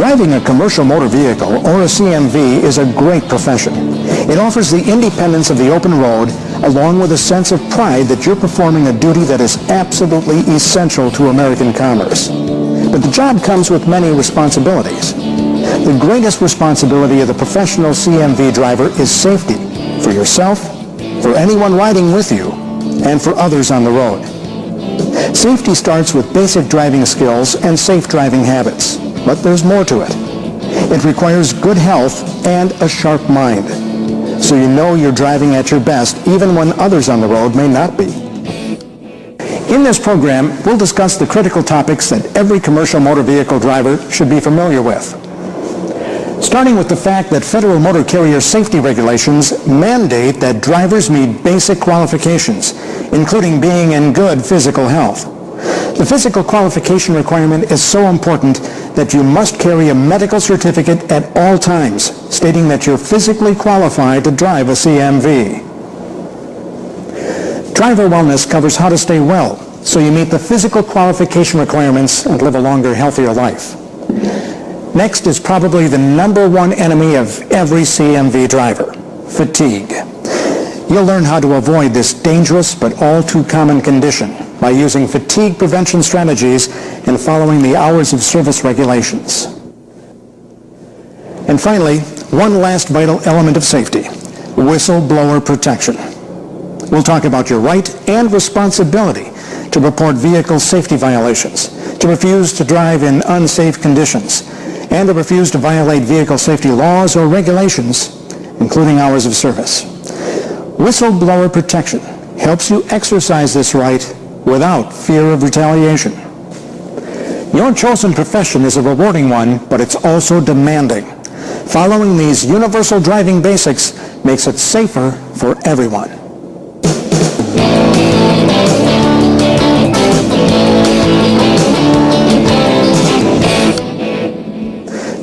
Driving a commercial motor vehicle, or a CMV, is a great profession. It offers the independence of the open road, along with a sense of pride that you're performing a duty that is absolutely essential to American commerce. But the job comes with many responsibilities. The greatest responsibility of the professional CMV driver is safety, for yourself, for anyone riding with you, and for others on the road. Safety starts with basic driving skills and safe driving habits, but there's more to it. It requires good health and a sharp mind, so you know you're driving at your best even when others on the road may not be. In this program, we'll discuss the critical topics that every commercial motor vehicle driver should be familiar with. Starting with the fact that federal motor carrier safety regulations mandate that drivers meet basic qualifications, including being in good physical health. The physical qualification requirement is so important that you must carry a medical certificate at all times, stating that you're physically qualified to drive a CMV. Driver wellness covers how to stay well, so you meet the physical qualification requirements and live a longer, healthier life. Next is probably the number one enemy of every CMV driver: fatigue. You'll learn how to avoid this dangerous but all too common condition by using fatigue prevention strategies and following the hours of service regulations. And finally, one last vital element of safety: whistleblower protection. We'll talk about your right and responsibility to report vehicle safety violations, to refuse to drive in unsafe conditions, and to refuse to violate vehicle safety laws or regulations, including hours of service. Whistleblower protection helps you exercise this right without fear of retaliation. Your chosen profession is a rewarding one, but it's also demanding. Following these universal driving basics makes it safer for everyone.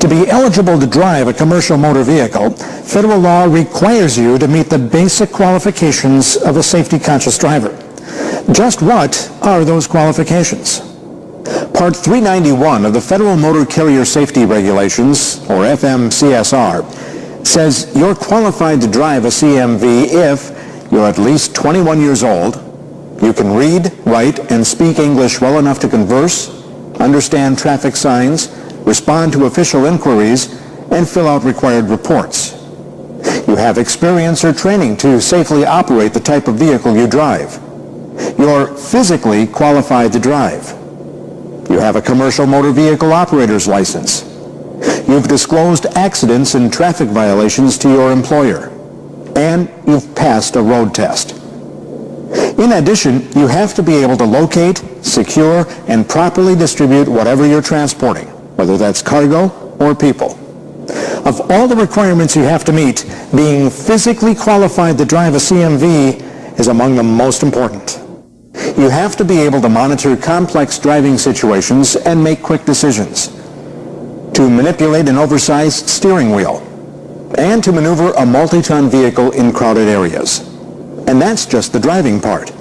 To be eligible to drive a commercial motor vehicle, federal law requires you to meet the basic qualifications of a safety-conscious driver. Just what are those qualifications? Part 391 of the Federal Motor Carrier Safety Regulations, or FMCSR, says you're qualified to drive a CMV if you're at least 21 years old, you can read, write, and speak English well enough to converse, understand traffic signs, respond to official inquiries, and fill out required reports. You have experience or training to safely operate the type of vehicle you drive. You're physically qualified to drive. You have a commercial motor vehicle operator's license. You've disclosed accidents and traffic violations to your employer. And you've passed a road test. In addition, you have to be able to locate, secure, and properly distribute whatever you're transporting, whether that's cargo or people. Of all the requirements you have to meet, being physically qualified to drive a CMV is among the most important. You have to be able to monitor complex driving situations and make quick decisions, to manipulate an oversized steering wheel, and to maneuver a multi-ton vehicle in crowded areas. And that's just the driving part.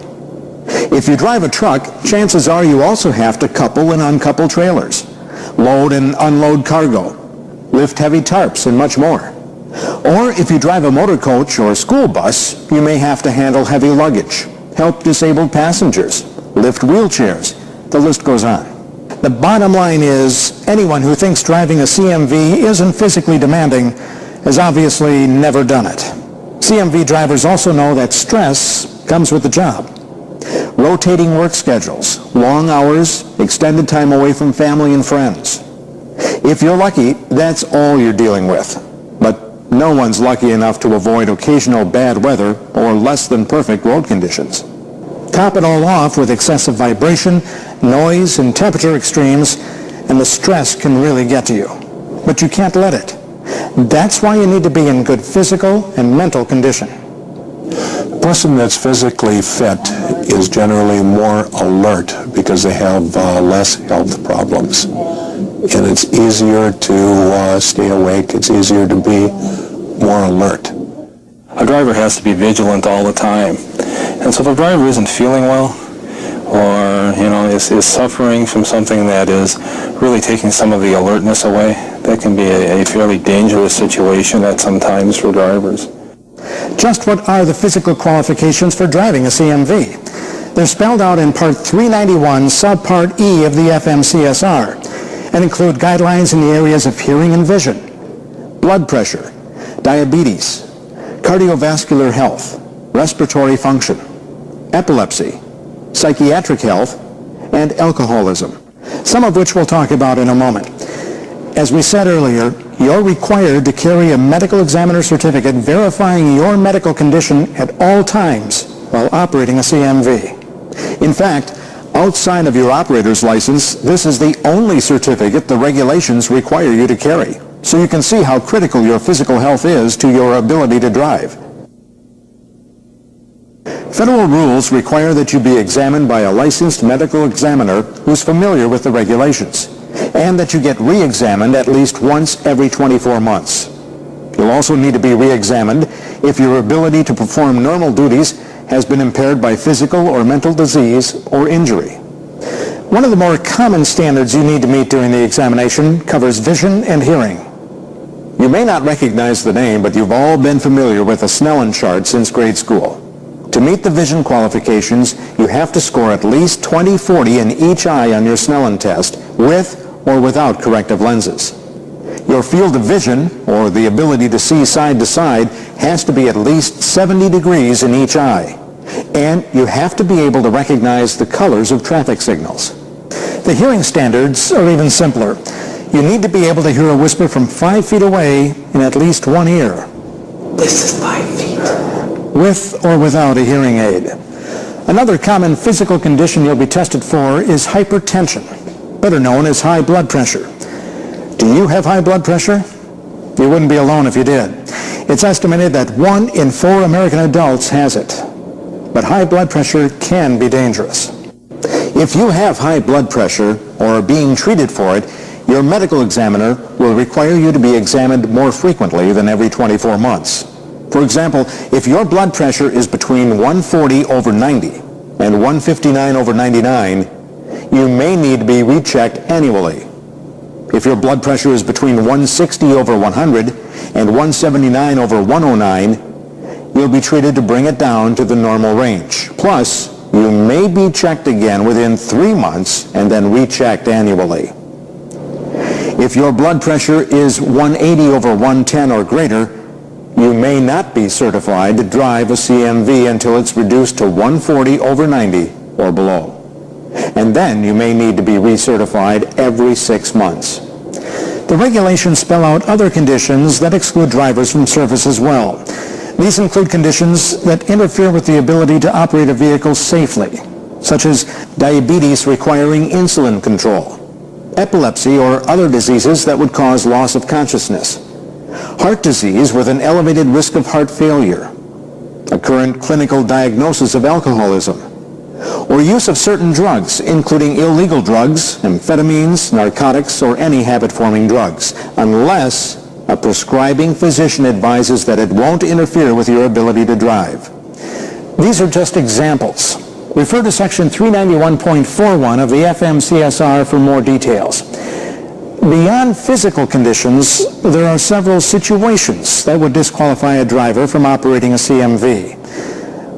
If you drive a truck, chances are you also have to couple and uncouple trailers, load and unload cargo, lift heavy tarps, and much more. Or if you drive a motor coach or a school bus, you may have to handle heavy luggage, help disabled passengers, lift wheelchairs. The list goes on. The bottom line is, anyone who thinks driving a CMV isn't physically demanding has obviously never done it. CMV drivers also know that stress comes with the job. Rotating work schedules, long hours, extended time away from family and friends. If you're lucky, that's all you're dealing with. But no one's lucky enough to avoid occasional bad weather or less than perfect road conditions. Top it all off with excessive vibration, noise, and temperature extremes, and the stress can really get to you. But you can't let it. That's why you need to be in good physical and mental condition. A person that's physically fit is generally more alert because they have less health problems. And it's easier to stay awake. It's easier to be more alert. A driver has to be vigilant all the time. And so if a driver isn't feeling well, or, is suffering from something that is really taking some of the alertness away. That can be a fairly dangerous situation at some times for drivers. Just what are the physical qualifications for driving a CMV? They're spelled out in Part 391, Subpart E of the FMCSR, and include guidelines in the areas of hearing and vision, blood pressure, diabetes, cardiovascular health, respiratory function, epilepsy, psychiatric health, and alcoholism, some of which we'll talk about in a moment. As we said earlier, you're required to carry a medical examiner certificate verifying your medical condition at all times while operating a CMV. In fact, outside of your operator's license, this is the only certificate the regulations require you to carry, so you can see how critical your physical health is to your ability to drive. Federal rules require that you be examined by a licensed medical examiner who's familiar with the regulations, and that you get re-examined at least once every 24 months. You'll also need to be re-examined if your ability to perform normal duties has been impaired by physical or mental disease or injury. One of the more common standards you need to meet during the examination covers vision and hearing. You may not recognize the name, but you've all been familiar with the Snellen chart since grade school. To meet the vision qualifications, you have to score at least 20/40 in each eye on your Snellen test, with or without corrective lenses. Your field of vision, or the ability to see side to side, has to be at least 70 degrees in each eye. And you have to be able to recognize the colors of traffic signals. The hearing standards are even simpler. You need to be able to hear a whisper from 5 feet away in at least one ear. This is 5 feet. With or without a hearing aid. Another common physical condition you'll be tested for is hypertension, better known as high blood pressure. Do you have high blood pressure? You wouldn't be alone if you did. It's estimated that 1 in 4 American adults has it. But high blood pressure can be dangerous. If you have high blood pressure or are being treated for it, your medical examiner will require you to be examined more frequently than every 24 months. For example, if your blood pressure is between 140 over 90 and 159 over 99, you may need to be rechecked annually. If your blood pressure is between 160 over 100 and 179 over 109, you'll be treated to bring it down to the normal range. Plus, you may be checked again within 3 months and then rechecked annually. If your blood pressure is 180 over 110 or greater, you may not be certified to drive a CMV until it's reduced to 140 over 90 or below. And then you may need to be recertified every 6 months. The regulations spell out other conditions that exclude drivers from service as well. These include conditions that interfere with the ability to operate a vehicle safely, such as diabetes requiring insulin control, epilepsy or other diseases that would cause loss of consciousness, heart disease with an elevated risk of heart failure, a current clinical diagnosis of alcoholism, or use of certain drugs, including illegal drugs, amphetamines, narcotics, or any habit-forming drugs, unless a prescribing physician advises that it won't interfere with your ability to drive. These are just examples. Refer to Section 391.41 of the FMCSR for more details. Beyond physical conditions, there are several situations that would disqualify a driver from operating a CMV.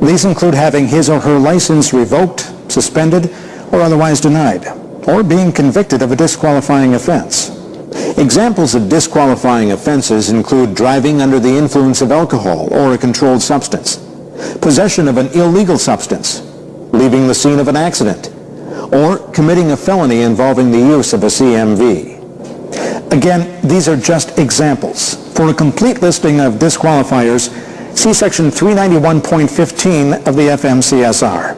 These include having his or her license revoked, suspended, or otherwise denied, or being convicted of a disqualifying offense. Examples of disqualifying offenses include driving under the influence of alcohol or a controlled substance, possession of an illegal substance, leaving the scene of an accident, or committing a felony involving the use of a CMV. Again, these are just examples. For a complete listing of disqualifiers, see Section 391.15 of the FMCSR.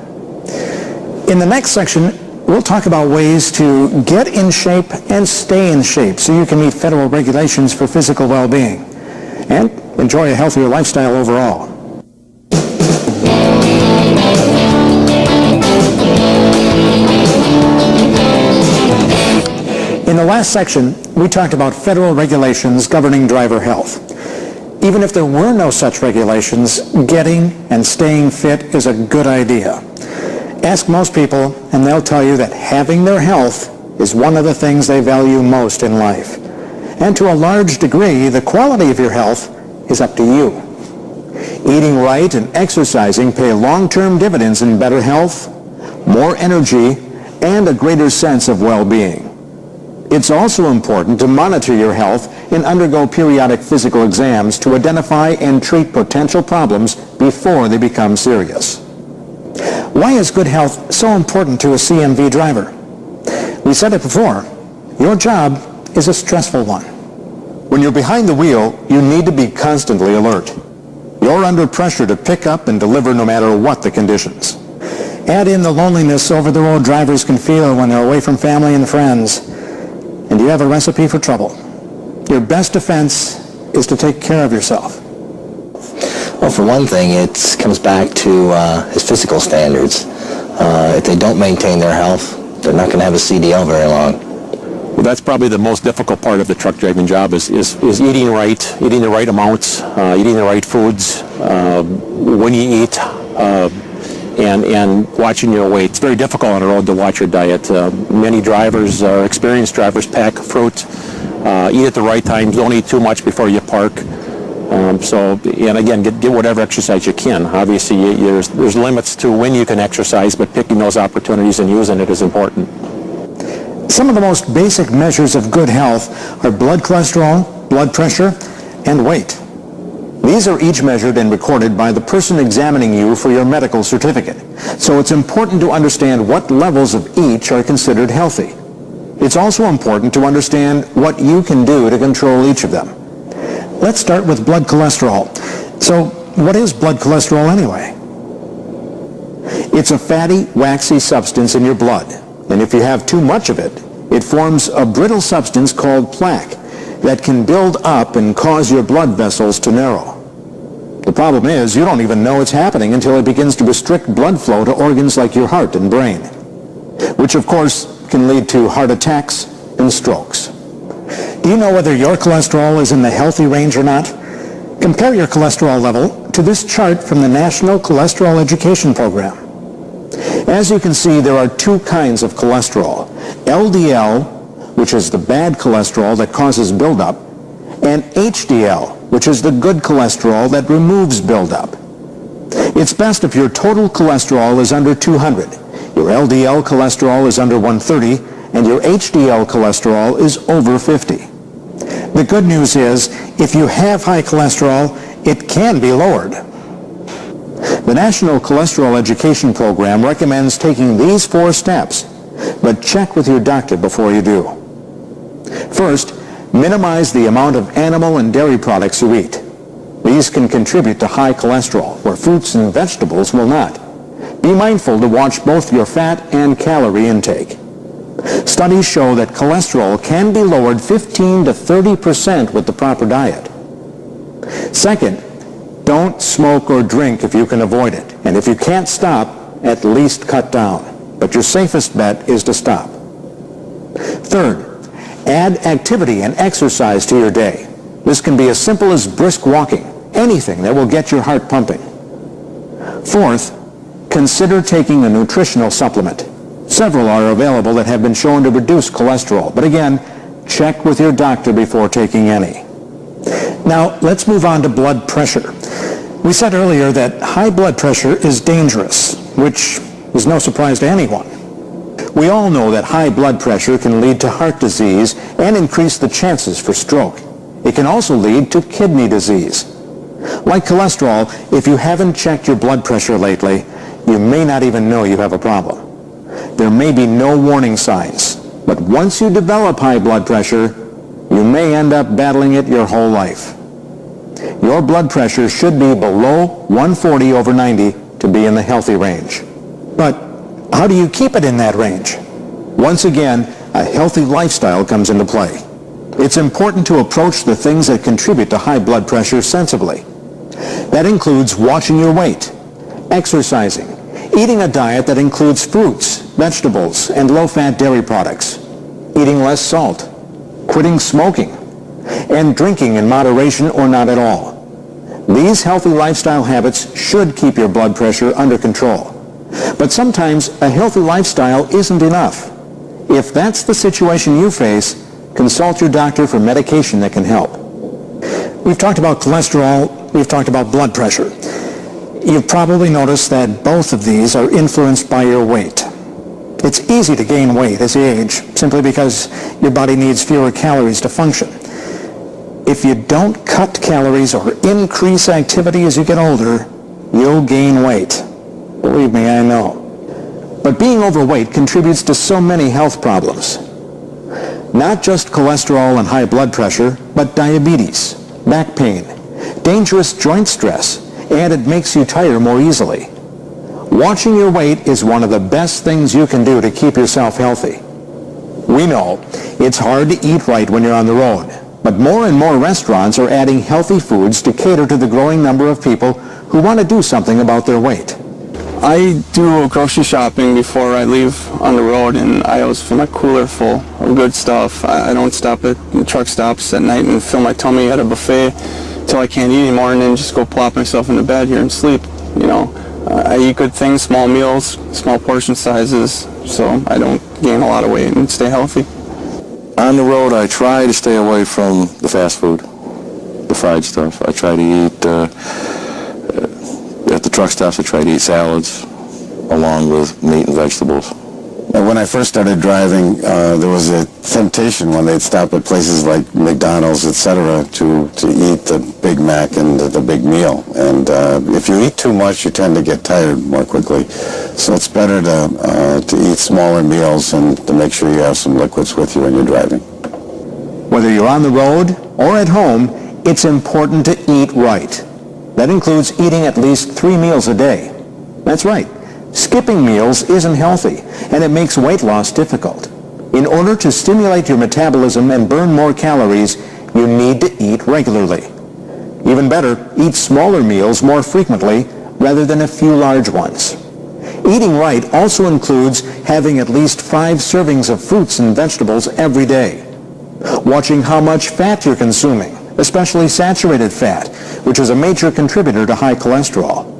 In the next section, we'll talk about ways to get in shape and stay in shape so you can meet federal regulations for physical well-being and enjoy a healthier lifestyle overall. In the last section, we talked about federal regulations governing driver health. Even if there were no such regulations, getting and staying fit is a good idea. Ask most people, and they'll tell you that having their health is one of the things they value most in life. And to a large degree, the quality of your health is up to you. Eating right and exercising pay long-term dividends in better health, more energy, and a greater sense of well-being. It's also important to monitor your health and undergo periodic physical exams to identify and treat potential problems before they become serious. Why is good health so important to a CMV driver? We said it before, your job is a stressful one. When you're behind the wheel, you need to be constantly alert. You're under pressure to pick up and deliver no matter what the conditions. Add in the loneliness over-the-road drivers can feel when they're away from family and friends, and you have a recipe for trouble. Your best defense is to take care of yourself. Well, for one thing, it comes back to his physical standards. If they don't maintain their health, they're not going to have a CDL very long. Well, that's probably the most difficult part of the truck driving job is eating right, eating the right amounts, eating the right foods, when you eat, and watching your weight. It's very difficult on the road to watch your diet. Many drivers, experienced drivers, pack fruit, eat at the right times, don't eat too much before you park. And again, get whatever exercise you can. Obviously, there's limits to when you can exercise, but picking those opportunities and using it is important. Some of the most basic measures of good health are blood cholesterol, blood pressure, and weight. These are each measured and recorded by the person examining you for your medical certificate. So it's important to understand what levels of each are considered healthy. It's also important to understand what you can do to control each of them. Let's start with blood cholesterol. So what is blood cholesterol anyway? It's a fatty, waxy substance in your blood. And if you have too much of it, it forms a brittle substance called plaque that can build up and cause your blood vessels to narrow. The problem is you don't even know it's happening until it begins to restrict blood flow to organs like your heart and brain, which of course can lead to heart attacks and strokes. Do you know whether your cholesterol is in the healthy range or not? Compare your cholesterol level to this chart from the National Cholesterol Education Program. As you can see, there are two kinds of cholesterol. LDL, which is the bad cholesterol that causes buildup, and HDL, which is the good cholesterol that removes buildup. It's best if your total cholesterol is under 200, your LDL cholesterol is under 130, and your HDL cholesterol is over 50. The good news is, if you have high cholesterol, it can be lowered. The National Cholesterol Education Program recommends taking these 4 steps, but check with your doctor before you do. First, minimize the amount of animal and dairy products you eat. These can contribute to high cholesterol, where fruits and vegetables will not. Be mindful to watch both your fat and calorie intake. Studies show that cholesterol can be lowered 15 to 30% with the proper diet. Second, don't smoke or drink if you can avoid it. And if you can't stop, at least cut down. But your safest bet is to stop. Third, add activity and exercise to your day. This can be as simple as brisk walking, anything that will get your heart pumping. Fourth, consider taking a nutritional supplement. Several are available that have been shown to reduce cholesterol, but again, check with your doctor before taking any. Now, let's move on to blood pressure. We said earlier that high blood pressure is dangerous, which is no surprise to anyone. We all know that high blood pressure can lead to heart disease and increase the chances for stroke. It can also lead to kidney disease. Like cholesterol, if you haven't checked your blood pressure lately, you may not even know you have a problem. There may be no warning signs, but once you develop high blood pressure, you may end up battling it your whole life. Your blood pressure should be below 140 over 90 to be in the healthy range. But how do you keep it in that range? Once again, a healthy lifestyle comes into play. It's important to approach the things that contribute to high blood pressure sensibly. That includes watching your weight, exercising, eating a diet that includes fruits, vegetables, and low-fat dairy products, eating less salt, quitting smoking, and drinking in moderation or not at all. These healthy lifestyle habits should keep your blood pressure under control. But sometimes a healthy lifestyle isn't enough. If that's the situation you face, consult your doctor for medication that can help. We've talked about cholesterol, we've talked about blood pressure. You've probably noticed that both of these are influenced by your weight. It's easy to gain weight as you age, simply because your body needs fewer calories to function. If you don't cut calories or increase activity as you get older, you'll gain weight. Believe me, I know. But being overweight contributes to so many health problems. Not just cholesterol and high blood pressure, but diabetes, back pain, dangerous joint stress, and it makes you tire more easily. Watching your weight is one of the best things you can do to keep yourself healthy. We know it's hard to eat right when you're on the road, but more and more restaurants are adding healthy foods to cater to the growing number of people who want to do something about their weight. I do grocery shopping before I leave on the road, and I always fill my cooler full of good stuff. I don't stop at truck stops at night and fill my tummy at a buffet till I can't eat anymore, and then just go plop myself into bed here and sleep. You know, I eat good things, small meals, small portion sizes, so I don't gain a lot of weight and stay healthy. On the road, I try to stay away from the fast food, the fried stuff. I try to eat at the truck stops. I try to eat salads along with meat and vegetables. When I first started driving, there was a temptation when they'd stop at places like McDonald's, etc., to eat the Big Mac and the big meal. And if you eat too much, you tend to get tired more quickly. So it's better to eat smaller meals and to make sure you have some liquids with you when you're driving. Whether you're on the road or at home, it's important to eat right. That includes eating at least 3 meals a day. That's right. Skipping meals isn't healthy, and it makes weight loss difficult. In order to stimulate your metabolism and burn more calories, you need to eat regularly. Even better, eat smaller meals more frequently rather than a few large ones. Eating right also includes having at least 5 servings of fruits and vegetables every day. Watching how much fat you're consuming, especially saturated fat, which is a major contributor to high cholesterol.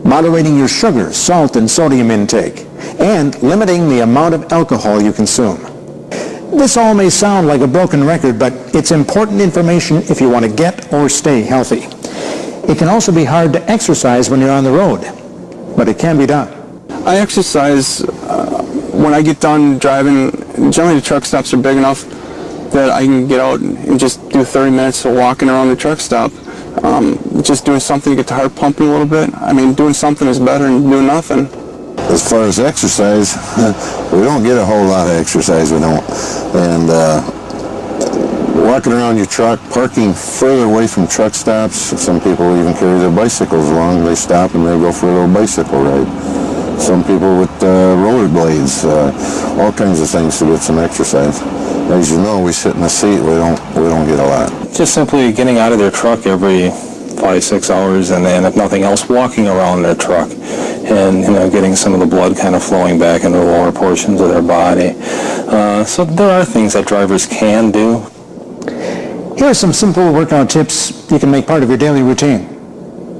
Moderating your sugar, salt, and sodium intake, and limiting the amount of alcohol you consume. This all may sound like a broken record, but it's important information if you want to get or stay healthy. It can also be hard to exercise when you're on the road, but it can be done. I exercise when I get done driving. Generally, the truck stops are big enough that I can get out and just do 30 minutes of walking around the truck stop. Just doing something to get the heart pumping a little bit. I mean, doing something is better than doing nothing. As far as exercise, we don't get a whole lot of exercise, we don't. And walking around your truck, parking further away from truck stops, some people even carry their bicycles along. They stop and they go for a little bicycle ride. Some people with rollerblades, all kinds of things to get some exercise. As you know, we sit in the seat, we don't get a lot. Just simply getting out of their truck every 5-6 hours, and then if nothing else, walking around their truck, and getting some of the blood kind of flowing back into the lower portions of their body. So there are things that drivers can do. Here are some simple workout tips you can make part of your daily routine.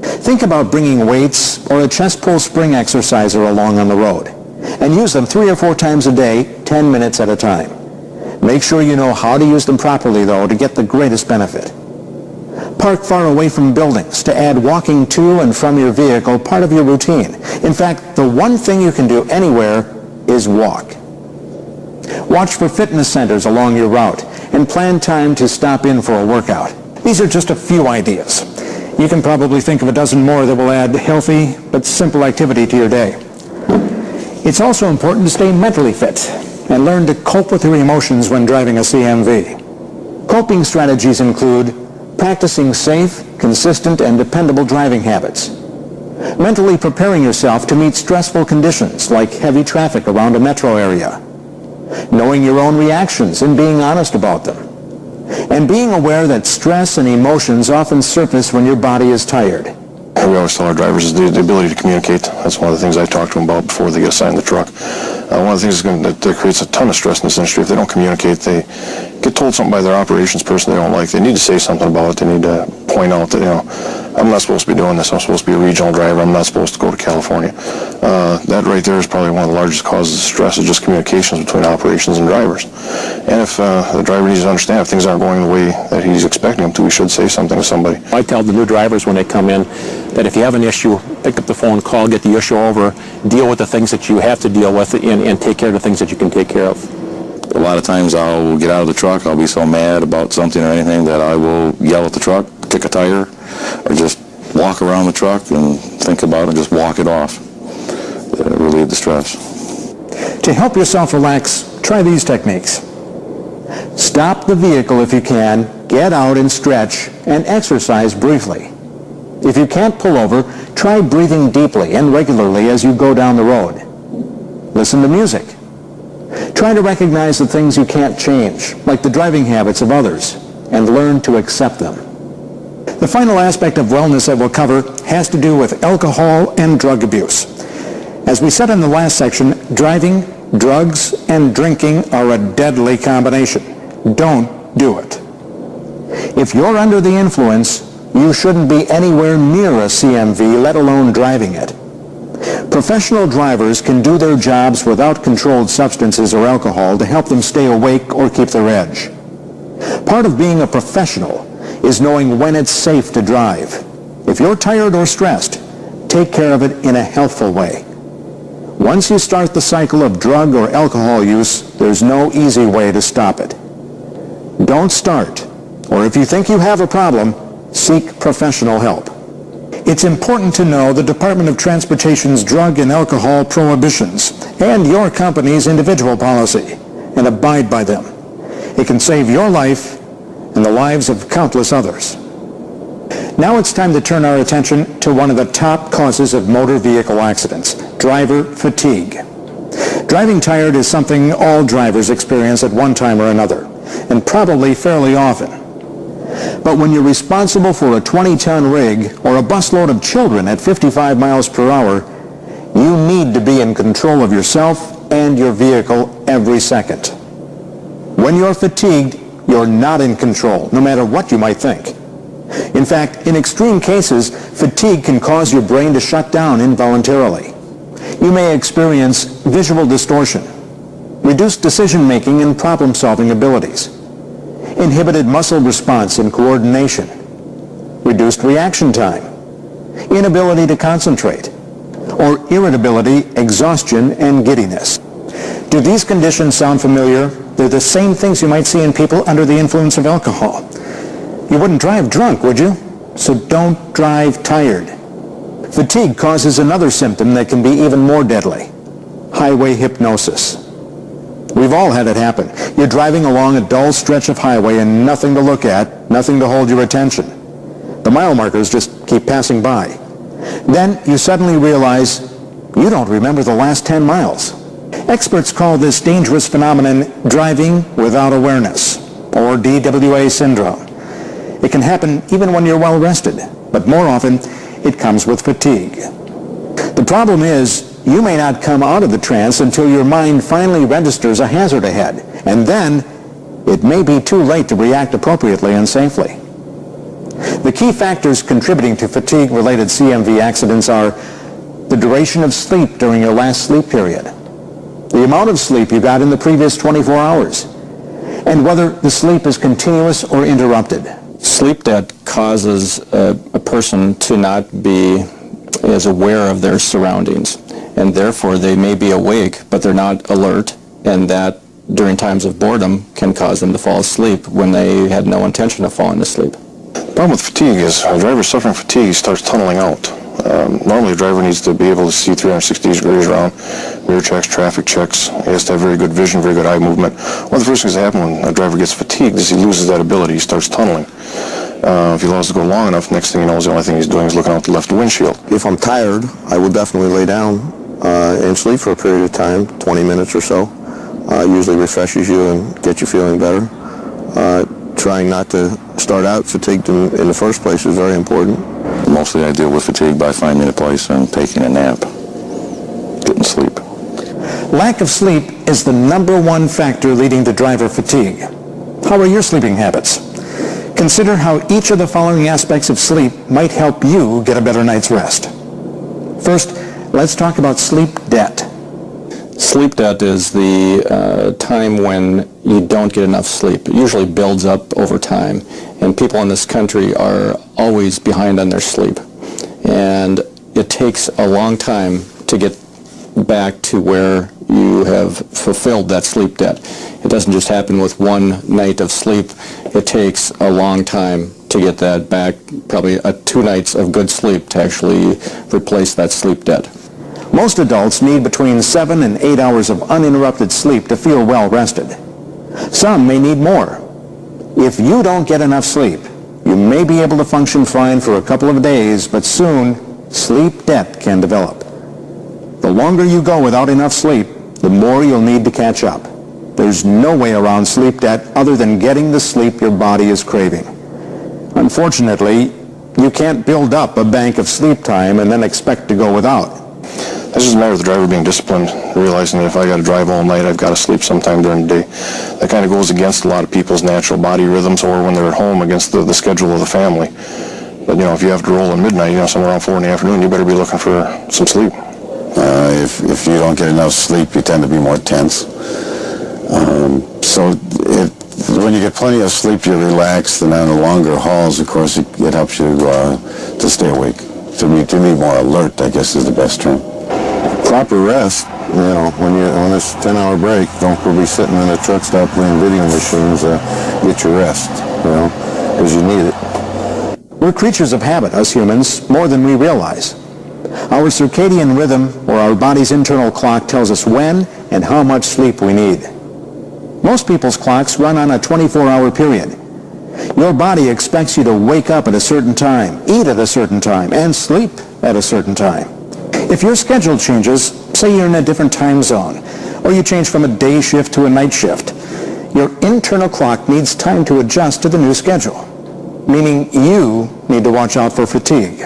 Think about bringing weights or a chest pull spring exerciser along on the road, and use them 3 or 4 times a day, 10 minutes at a time. Make sure you know how to use them properly, though, to get the greatest benefit. Park far away from buildings to add walking to and from your vehicle part of your routine. In fact, the one thing you can do anywhere is walk. Watch for fitness centers along your route and plan time to stop in for a workout. These are just a few ideas. You can probably think of a dozen more that will add healthy but simple activity to your day. It's also important to stay mentally fit and learn to cope with your emotions when driving a CMV. Coping strategies include practicing safe, consistent, and dependable driving habits, mentally preparing yourself to meet stressful conditions like heavy traffic around a metro area, knowing your own reactions and being honest about them, and being aware that stress and emotions often surface when your body is tired. We always tell our drivers is the ability to communicate. That's one of the things I talk to them about before they get assigned the truck. One of the things that creates a ton of stress in this industry, if they don't communicate, they get told something by their operations person they don't like. They need to say something about it. They need to point out that, I'm not supposed to be doing this. I'm supposed to be a regional driver. I'm not supposed to go to California. That right there is probably one of the largest causes of stress, is just communications between operations and drivers. And if the driver needs to understand if things aren't going the way that he's expecting them to, he should say something to somebody. I tell the new drivers when they come in that if you have an issue, pick up the phone, call, get the issue over, deal with the things that you have to deal with, and take care of the things that you can take care of. A lot of times I'll get out of the truck, I'll be so mad about something or anything that I will yell at the truck, kick a tire, or just walk around the truck and think about it and just walk it off to relieve the stress. To help yourself relax, try these techniques. Stop the vehicle if you can, get out and stretch, and exercise briefly. If you can't pull over, try breathing deeply and regularly as you go down the road. Listen to music. Try to recognize the things you can't change, like the driving habits of others, and learn to accept them. The final aspect of wellness that we'll cover has to do with alcohol and drug abuse. As we said in the last section, driving, drugs, and drinking are a deadly combination. Don't do it. If you're under the influence, you shouldn't be anywhere near a CMV, let alone driving it. Professional drivers can do their jobs without controlled substances or alcohol to help them stay awake or keep their edge. Part of being a professional is knowing when it's safe to drive. If you're tired or stressed, take care of it in a healthful way. Once you start the cycle of drug or alcohol use, there's no easy way to stop it. Don't start, or if you think you have a problem, seek professional help. It's important to know the Department of Transportation's drug and alcohol prohibitions and your company's individual policy, and abide by them. It can save your life and the lives of countless others. Now it's time to turn our attention to one of the top causes of motor vehicle accidents, driver fatigue. Driving tired is something all drivers experience at one time or another, and probably fairly often. But when you're responsible for a 20-ton rig or a busload of children at 55 miles per hour, you need to be in control of yourself and your vehicle every second. When you're fatigued, you're not in control, no matter what you might think. In fact, in extreme cases, fatigue can cause your brain to shut down involuntarily. You may experience visual distortion, reduced decision-making and problem-solving abilities, inhibited muscle response and coordination, reduced reaction time, inability to concentrate, or irritability, exhaustion, and giddiness. Do these conditions sound familiar? They're the same things you might see in people under the influence of alcohol. You wouldn't drive drunk, would you? So don't drive tired. Fatigue causes another symptom that can be even more deadly: highway hypnosis. We've all had it happen. You're driving along a dull stretch of highway and nothing to look at, nothing to hold your attention. The mile markers just keep passing by. Then you suddenly realize you don't remember the last 10 miles. Experts call this dangerous phenomenon driving without awareness, or DWA syndrome. It can happen even when you're well rested, but more often it comes with fatigue. The problem is, you may not come out of the trance until your mind finally registers a hazard ahead, and then it may be too late to react appropriately and safely. The key factors contributing to fatigue-related CMV accidents are the duration of sleep during your last sleep period, the amount of sleep you got in the previous 24 hours, and whether the sleep is continuous or interrupted. Sleep debt causes a person to not be as aware of their surroundings, and therefore they may be awake, but they're not alert, and that during times of boredom can cause them to fall asleep when they had no intention of falling asleep. The problem with fatigue is a driver suffering fatigue starts tunneling out. Normally a driver needs to be able to see 360 degrees around, rear checks, traffic checks. He has to have very good vision, very good eye movement. One of the first things that happen when a driver gets fatigued is he loses that ability. He starts tunneling. If he allows it to go long enough, next thing you know, the only thing he's doing is looking out the left windshield. If I'm tired, I will definitely lay down and sleep for a period of time, 20 minutes or so. Usually refreshes you and gets you feeling better. Trying not to start out fatigued in the first place is very important. Mostly I deal with fatigue by finding a place and taking a nap, getting sleep. Lack of sleep is the #1 factor leading to driver fatigue. How are your sleeping habits? Consider how each of the following aspects of sleep might help you get a better night's rest. First, let's talk about sleep debt. Sleep debt is the time when you don't get enough sleep. It usually builds up over time, and people in this country are always behind on their sleep. And it takes a long time to get back to where you have fulfilled that sleep debt. It doesn't just happen with one night of sleep. It takes a long time to get that back, probably 2 nights of good sleep to actually replace that sleep debt. Most adults need between 7 and 8 hours of uninterrupted sleep to feel well rested. Some may need more. If you don't get enough sleep, you may be able to function fine for a couple of days, but soon sleep debt can develop. The longer you go without enough sleep, the more you'll need to catch up. There's no way around sleep debt other than getting the sleep your body is craving. Unfortunately, you can't build up a bank of sleep time and then expect to go without. It's just a matter of the driver being disciplined, realizing that if I got to drive all night, I've got to sleep sometime during the day. That kind of goes against a lot of people's natural body rhythms, or when they're at home, against the schedule of the family. But, if you have to roll at midnight, somewhere around 4 in the afternoon, you better be looking for some sleep. If you don't get enough sleep, you tend to be more tense. When you get plenty of sleep, you're relaxed, and on the longer hauls, of course, it helps you to stay awake. To be more alert, I guess, is the best term. Proper rest, when it's a 10-hour break, don't go be sitting in a truck stop playing video machines. Get your rest, because you need it. We're creatures of habit, us humans, more than we realize. Our circadian rhythm, or our body's internal clock, tells us when and how much sleep we need. Most people's clocks run on a 24-hour period. Your body expects you to wake up at a certain time, eat at a certain time, and sleep at a certain time. If your schedule changes, say you're in a different time zone, or you change from a day shift to a night shift, your internal clock needs time to adjust to the new schedule, meaning you need to watch out for fatigue.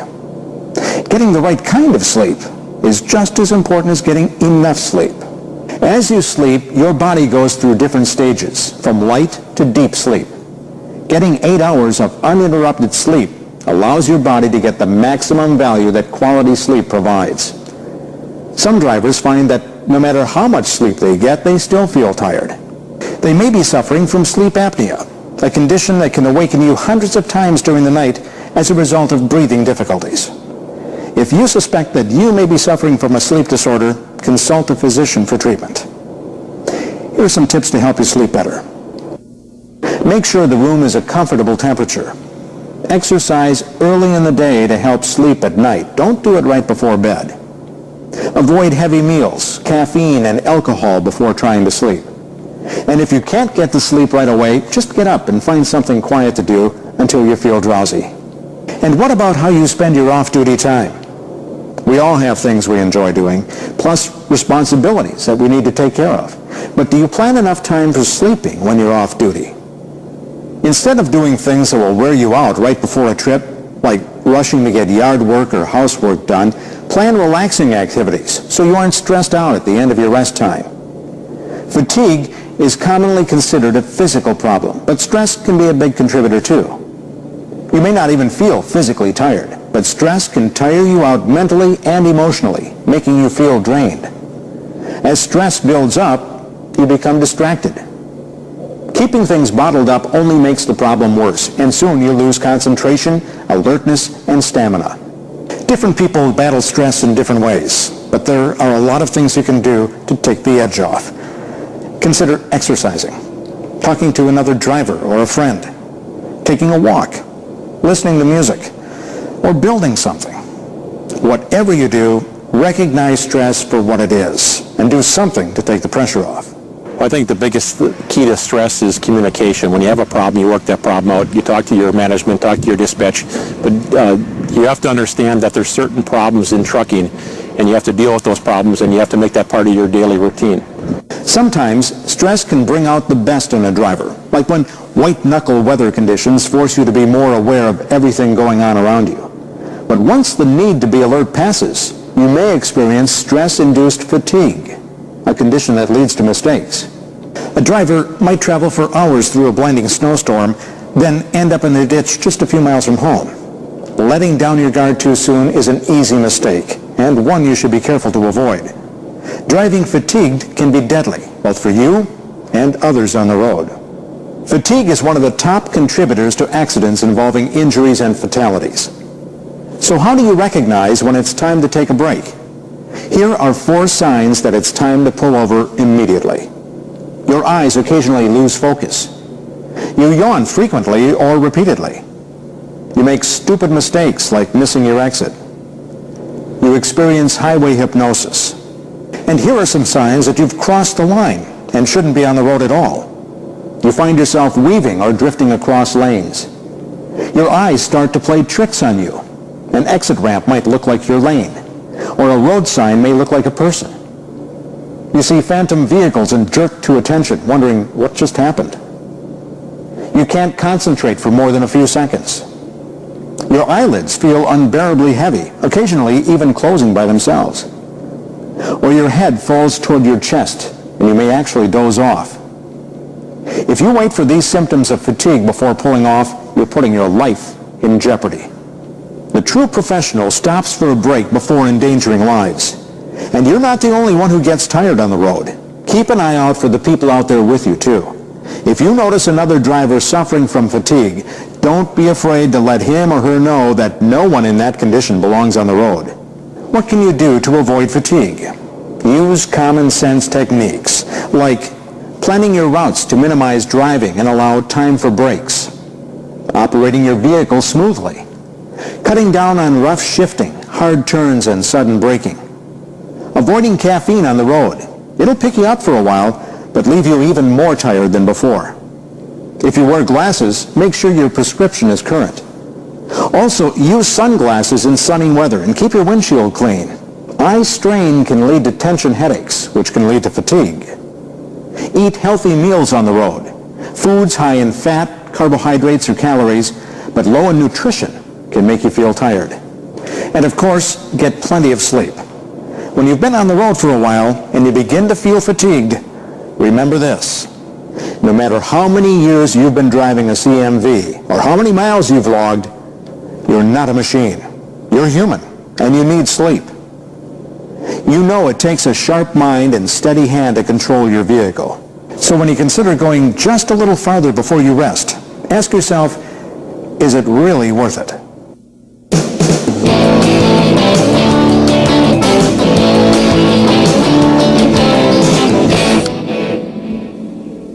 Getting the right kind of sleep is just as important as getting enough sleep. As you sleep, your body goes through different stages, from light to deep sleep. Getting 8 hours of uninterrupted sleep allows your body to get the maximum value that quality sleep provides. Some drivers find that no matter how much sleep they get, they still feel tired. They may be suffering from sleep apnea, a condition that can awaken you hundreds of times during the night as a result of breathing difficulties. If you suspect that you may be suffering from a sleep disorder, consult a physician for treatment. Here are some tips to help you sleep better. Make sure the room is a comfortable temperature. Exercise early in the day to help sleep at night. Don't do it right before bed. Avoid heavy meals, caffeine, and alcohol before trying to sleep. And if you can't get to sleep right away, just get up and find something quiet to do until you feel drowsy. And what about how you spend your off-duty time? We all have things we enjoy doing, plus responsibilities that we need to take care of. But do you plan enough time for sleeping when you're off-duty? Instead of doing things that will wear you out right before a trip, like rushing to get yard work or housework done, plan relaxing activities so you aren't stressed out at the end of your rest time. Fatigue is commonly considered a physical problem, but stress can be a big contributor too. You may not even feel physically tired, but stress can tire you out mentally and emotionally, making you feel drained. As stress builds up, you become distracted. Keeping things bottled up only makes the problem worse, and soon you lose concentration, alertness, and stamina. Different people battle stress in different ways, but there are a lot of things you can do to take the edge off. Consider exercising, talking to another driver or a friend, taking a walk, listening to music, or building something. Whatever you do, recognize stress for what it is and do something to take the pressure off. I think the biggest key to stress is communication. When you have a problem, you work that problem out. You talk to your management, talk to your dispatch. But you have to understand that there's certain problems in trucking, and you have to deal with those problems, and you have to make that part of your daily routine. Sometimes stress can bring out the best in a driver, like when white-knuckle weather conditions force you to be more aware of everything going on around you. But once the need to be alert passes, you may experience stress-induced fatigue, a condition that leads to mistakes. A driver might travel for hours through a blinding snowstorm, then end up in the ditch just a few miles from home. Letting down your guard too soon is an easy mistake, and one you should be careful to avoid. Driving fatigued can be deadly, both for you and others on the road. Fatigue is one of the top contributors to accidents involving injuries and fatalities. So how do you recognize when it's time to take a break? Here are 4 signs that it's time to pull over immediately. Your eyes occasionally lose focus. You yawn frequently or repeatedly. You make stupid mistakes like missing your exit. You experience highway hypnosis. And here are some signs that you've crossed the line and shouldn't be on the road at all. You find yourself weaving or drifting across lanes. Your eyes start to play tricks on you. An exit ramp might look like your lane, or a road sign may look like a person. You see phantom vehicles and jerk to attention, wondering what just happened. You can't concentrate for more than a few seconds. Your eyelids feel unbearably heavy, occasionally even closing by themselves. Or your head falls toward your chest, and you may actually doze off. If you wait for these symptoms of fatigue before pulling off, you're putting your life in jeopardy. The true professional stops for a break before endangering lives. And you're not the only one who gets tired on the road. Keep an eye out for the people out there with you, too. If you notice another driver suffering from fatigue, don't be afraid to let him or her know that no one in that condition belongs on the road. What can you do to avoid fatigue? Use common sense techniques, like planning your routes to minimize driving and allow time for breaks, operating your vehicle smoothly, cutting down on rough shifting, hard turns, and sudden braking, avoiding caffeine on the road. It'll pick you up for a while, but leave you even more tired than before. If you wear glasses, make sure your prescription is current. Also, use sunglasses in sunny weather and keep your windshield clean. Eye strain can lead to tension headaches, which can lead to fatigue. Eat healthy meals on the road. Foods high in fat, carbohydrates, or calories, but low in nutrition can make you feel tired. And of course, get plenty of sleep. When you've been on the road for a while and you begin to feel fatigued, remember this. No matter how many years you've been driving a CMV or how many miles you've logged, you're not a machine. You're human, and you need sleep. You know it takes a sharp mind and steady hand to control your vehicle. So when you consider going just a little farther before you rest, ask yourself, is it really worth it?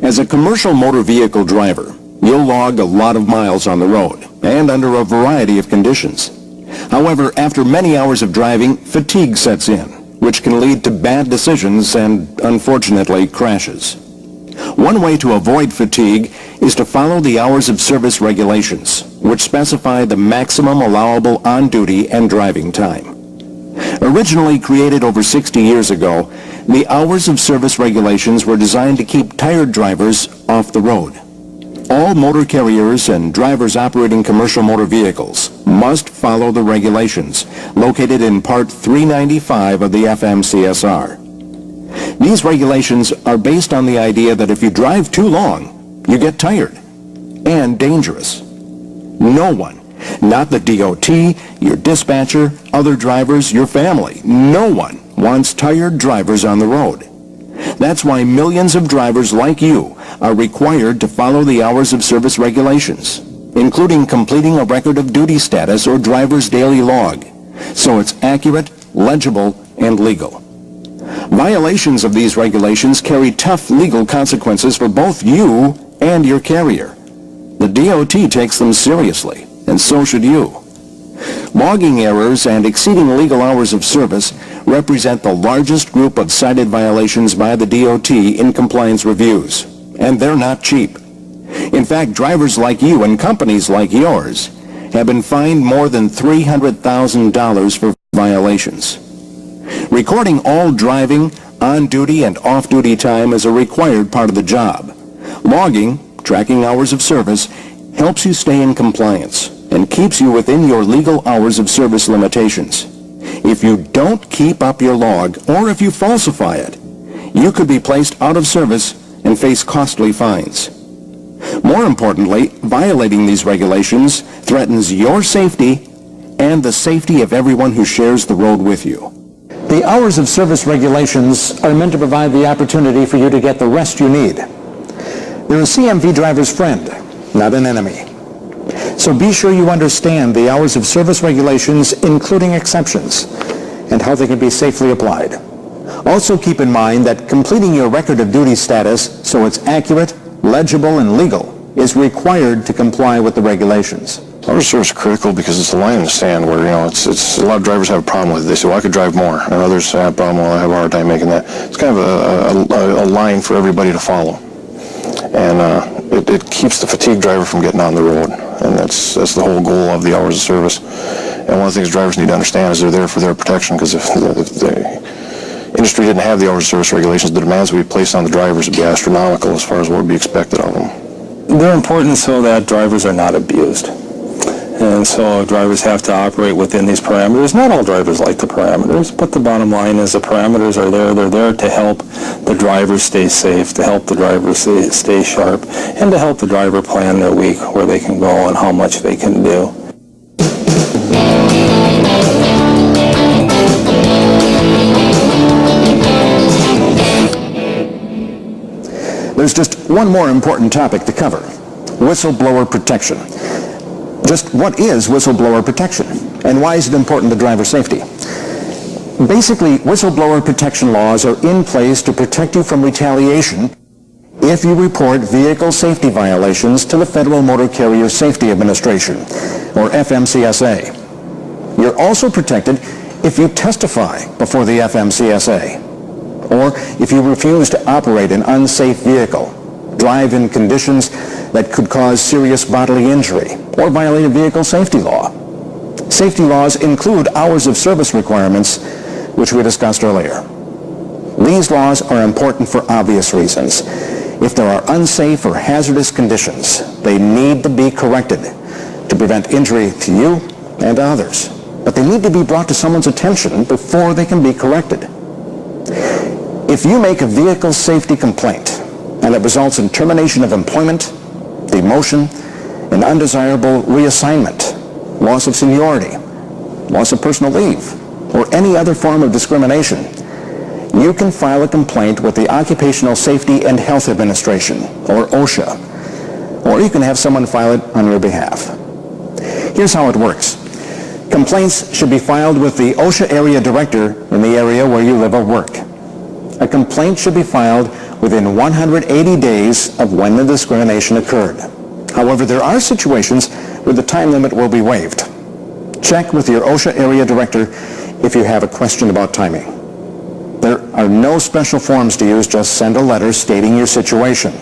As a commercial motor vehicle driver, you'll log a lot of miles on the road and under a variety of conditions. However, after many hours of driving, fatigue sets in, which can lead to bad decisions and, unfortunately, crashes. One way to avoid fatigue is to follow the hours of service regulations, which specify the maximum allowable on-duty and driving time. Originally created over 60 years ago, the hours of service regulations were designed to keep tired drivers off the road. All motor carriers and drivers operating commercial motor vehicles must follow the regulations located in Part 395 of the FMCSR. These regulations are based on the idea that if you drive too long, you get tired and dangerous. No one, not the DOT, your dispatcher, other drivers, your family, no one wants tired drivers on the road. That's why millions of drivers like you are required to follow the hours of service regulations, including completing a record of duty status or driver's daily log, so it's accurate, legible, and legal. Violations of these regulations carry tough legal consequences for both you and your carrier. The DOT takes them seriously, and so should you. Logging errors and exceeding legal hours of service represent the largest group of cited violations by the DOT in compliance reviews, and they're not cheap. In fact, drivers like you and companies like yours have been fined more than $300,000 for violations. Recording all driving, on-duty, and off-duty time is a required part of the job. Logging, tracking hours of service, helps you stay in compliance and keeps you within your legal hours of service limitations. If you don't keep up your log, or if you falsify it, you could be placed out of service and face costly fines. More importantly, violating these regulations threatens your safety and the safety of everyone who shares the road with you. The hours of service regulations are meant to provide the opportunity for you to get the rest you need. They're a CMV driver's friend, not an enemy. So be sure you understand the hours of service regulations, including exceptions, and how they can be safely applied. Also keep in mind that completing your record of duty status so it's accurate, legible, and legal is required to comply with the regulations. Hours of service is critical because it's a line in the sand where, it's a lot of drivers have a problem with it. They say, well, I could drive more, and others have a problem, well, I have a hard time making that. It's kind of a line for everybody to follow. And it keeps the fatigue driver from getting on the road, and that's the whole goal of the hours of service. And one of the things drivers need to understand is they're there for their protection, because if the industry didn't have the hours of service regulations, the demands we place on the drivers would be astronomical as far as what would be expected of them. They're important so that drivers are not abused. And so drivers have to operate within these parameters. Not all drivers like the parameters, but the bottom line is the parameters are there. They're there to help the driver stay safe, to help the driver stay sharp, and to help the driver plan their week, where they can go and how much they can do. There's just one more important topic to cover: whistleblower protection. Just what is whistleblower protection, and why is it important to driver safety? Basically, whistleblower protection laws are in place to protect you from retaliation if you report vehicle safety violations to the Federal Motor Carrier Safety Administration, or FMCSA. You're also protected if you testify before the FMCSA, or if you refuse to operate an unsafe vehicle, drive in conditions that could cause serious bodily injury, or violate a vehicle safety law. Safety laws include hours of service requirements, which we discussed earlier. These laws are important for obvious reasons. If there are unsafe or hazardous conditions, they need to be corrected to prevent injury to you and to others. But they need to be brought to someone's attention before they can be corrected. If you make a vehicle safety complaint and it results in termination of employment, demotion, an undesirable reassignment, loss of seniority, loss of personal leave, or any other form of discrimination, you can file a complaint with the Occupational Safety and Health Administration, or OSHA, or you can have someone file it on your behalf. Here's how it works. Complaints should be filed with the OSHA area director in the area where you live or work. A complaint should be filed within 180 days of when the discrimination occurred. However, there are situations where the time limit will be waived. Check with your OSHA area director if you have a question about timing. There are no special forms to use, just send a letter stating your situation.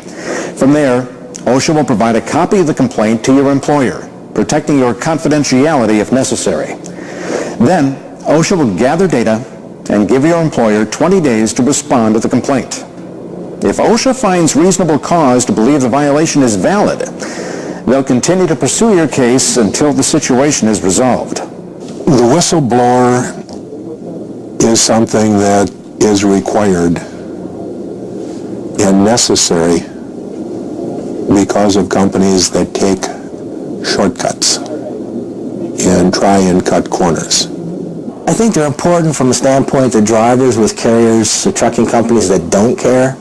From there, OSHA will provide a copy of the complaint to your employer, protecting your confidentiality if necessary. Then, OSHA will gather data and give your employer 20 days to respond to the complaint. If OSHA finds reasonable cause to believe the violation is valid, they'll continue to pursue your case until the situation is resolved. The whistleblower is something that is required and necessary because of companies that take shortcuts and try and cut corners. I think they're important from a standpoint that drivers with carriers, the trucking companies that don't care,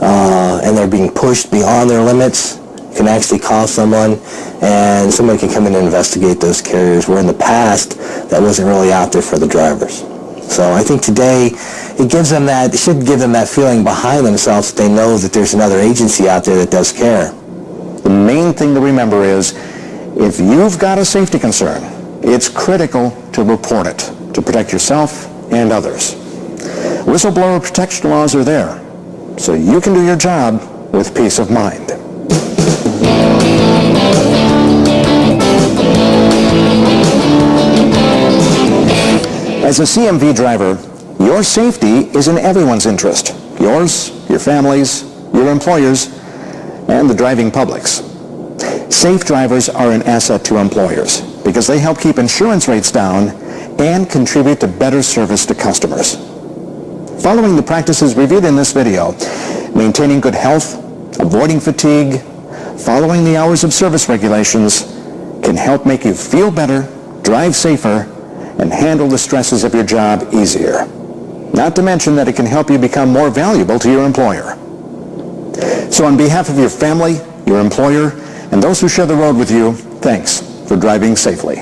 and they're being pushed beyond their limits, can actually call someone and someone can come in and investigate those carriers, where in the past that wasn't really out there for the drivers. So I think today it should give them that feeling behind themselves that they know that there's another agency out there that does care. The main thing to remember is, if you've got a safety concern, it's critical to report it to protect yourself and others. Whistleblower protection laws are there, so you can do your job with peace of mind. As a CMV driver, your safety is in everyone's interest. Yours, your family's, your employers, and the driving public's. Safe drivers are an asset to employers because they help keep insurance rates down and contribute to better service to customers. Following the practices reviewed in this video, maintaining good health, avoiding fatigue, following the hours of service regulations can help make you feel better, drive safer, and handle the stresses of your job easier. Not to mention that it can help you become more valuable to your employer. So on behalf of your family, your employer, and those who share the road with you, thanks for driving safely.